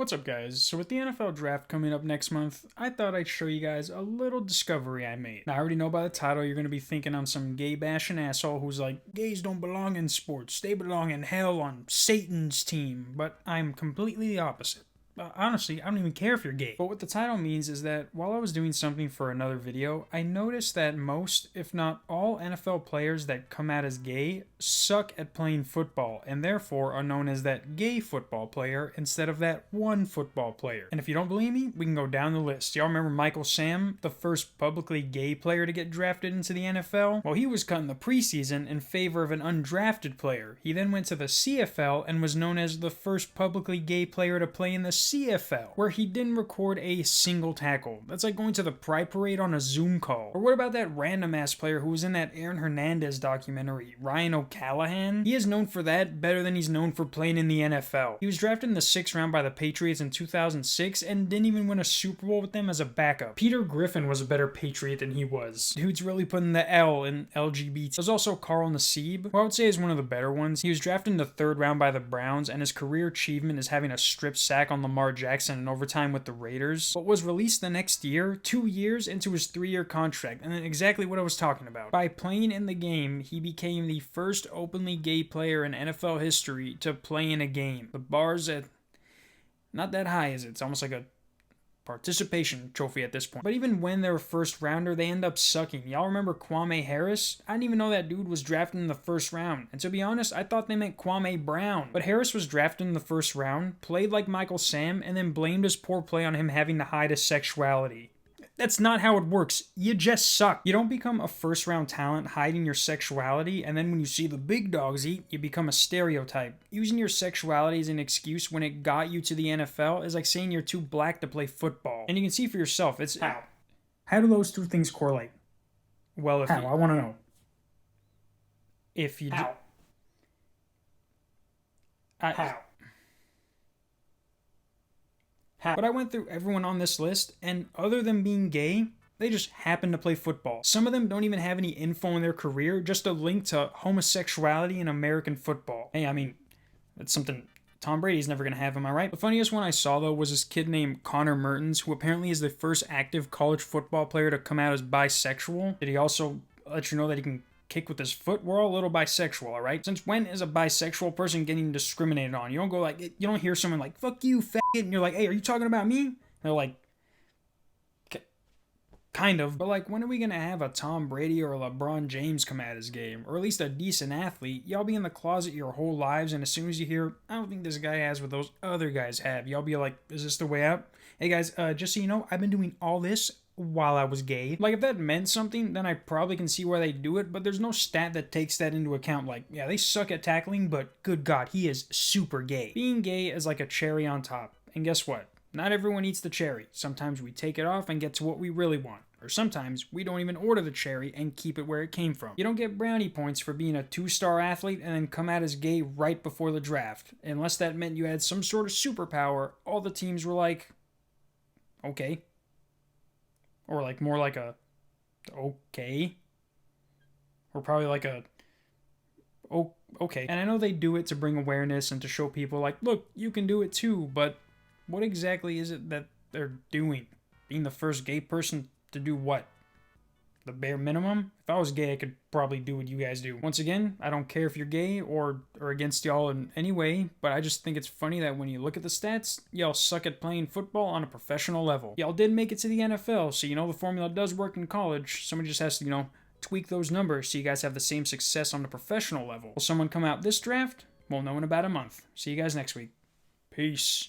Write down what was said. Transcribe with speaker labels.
Speaker 1: What's up, guys? So with the NFL draft coming up next month, I thought I'd show you guys a little discovery I made. Now, I already know by the title you're going to be thinking I'm some gay bashing asshole who's like, gays don't belong in sports, they belong in hell on Satan's team, but I'm completely the opposite. Honestly, I don't even care if you're gay. But what the title means is that while I was doing something for another video, I noticed that most, if not all, NFL players that come out as gay suck at playing football, and therefore are known as that gay football player instead of that one football player. And if you don't believe me, we can go down the list. Y'all remember Michael Sam, the first publicly gay player to get drafted into the NFL? Well, he was cut in the preseason in favor of an undrafted player. He then went to the CFL and was known as the first publicly gay player to play in the CFL, where he didn't record a single tackle. That's like going to the Pride Parade on a Zoom call. Or what about that random ass player who was in that Aaron Hernandez documentary, Ryan O'Callahan? He is known for that better than he's known for playing in the NFL. He was drafted in the 6th round by the Patriots in 2006 and didn't even win a Super Bowl with them as a backup. Peter Griffin was a better Patriot than he was. Dude's really putting the L in LGBT. There's also Carl Nassib, who I would say is one of the better ones. He was drafted in the 3rd round by the Browns, and his career achievement is having a strip sack on Lamar Jackson in overtime with the Raiders, but was released the next year, 2 years into his 3-year contract, and then exactly what I was talking about. By playing in the game, he became the first openly gay player in NFL history to play in a game. The bar's at not that high, is it? It's almost like a participation trophy at this point. But even when they're a first rounder, they end up sucking. Y'all remember Kwame Harris? I didn't even know that dude was drafted in the 1st round. And to be honest, I thought they meant Kwame Brown. But Harris was drafted in the 1st round, played like Michael Sam, and then blamed his poor play on him having to hide his sexuality. That's not how it works. You just suck. You don't become a 1st round talent hiding your sexuality, and then when you see the big dogs eat, you become a stereotype. Using your sexuality as an excuse when it got you to the NFL is like saying you're too black to play football. And you can see for yourself, it's... How do those two things correlate? Well, if
Speaker 2: How? I want to know.
Speaker 1: If you...
Speaker 2: How? How?
Speaker 1: But I went through everyone on this list, and other than being gay, they just happen to play football. Some of them don't even have any info in their career, just a link to homosexuality in American football. Hey, I mean, that's something Tom Brady's never going to have, am I right? The funniest one I saw, though, was this kid named Connor Mertens, who apparently is the first active college football player to come out as bisexual. Did he also let you know that he can kick with his foot? We're all a little bisexual, all right? Since when is a bisexual person getting discriminated on? You don't go like, you don't hear someone like, fuck you, faggot, and you're like, hey, are you talking about me? And they're like, kind of. But like, when are we gonna have a Tom Brady or a LeBron James come at his game? Or at least a decent athlete? Y'all be in the closet your whole lives, and as soon as you hear, I don't think this guy has what those other guys have, y'all be like, is this the way out? Hey guys, just so you know, I've been doing all this while I was gay. Like, if that meant something, then I probably can see why they do it, but there's no stat that takes that into account. Like, yeah, they suck at tackling, but good God, he is super gay. Being gay is like a cherry on top. And guess what? Not everyone eats the cherry. Sometimes we take it off and get to what we really want. Or sometimes we don't even order the cherry and keep it where it came from. You don't get brownie points for being a 2-star athlete and then come out as gay right before the draft. Unless that meant you had some sort of superpower, all the teams were like, okay. Or like more like a okay. Or probably like a oh okay. And I know they do it to bring awareness and to show people like, look, you can do it too, but what exactly is it that they're doing? Being the first gay person to do what? The bare minimum? If I was gay, I could probably do what you guys do. Once again, I don't care if you're gay or against y'all in any way, but I just think it's funny that when you look at the stats, y'all suck at playing football on a professional level. Y'all did make it to the NFL, so you know the formula does work in college. Someone just has to, tweak those numbers so you guys have the same success on the professional level. Will someone come out this draft? We'll know in about a month. See you guys next week. Peace.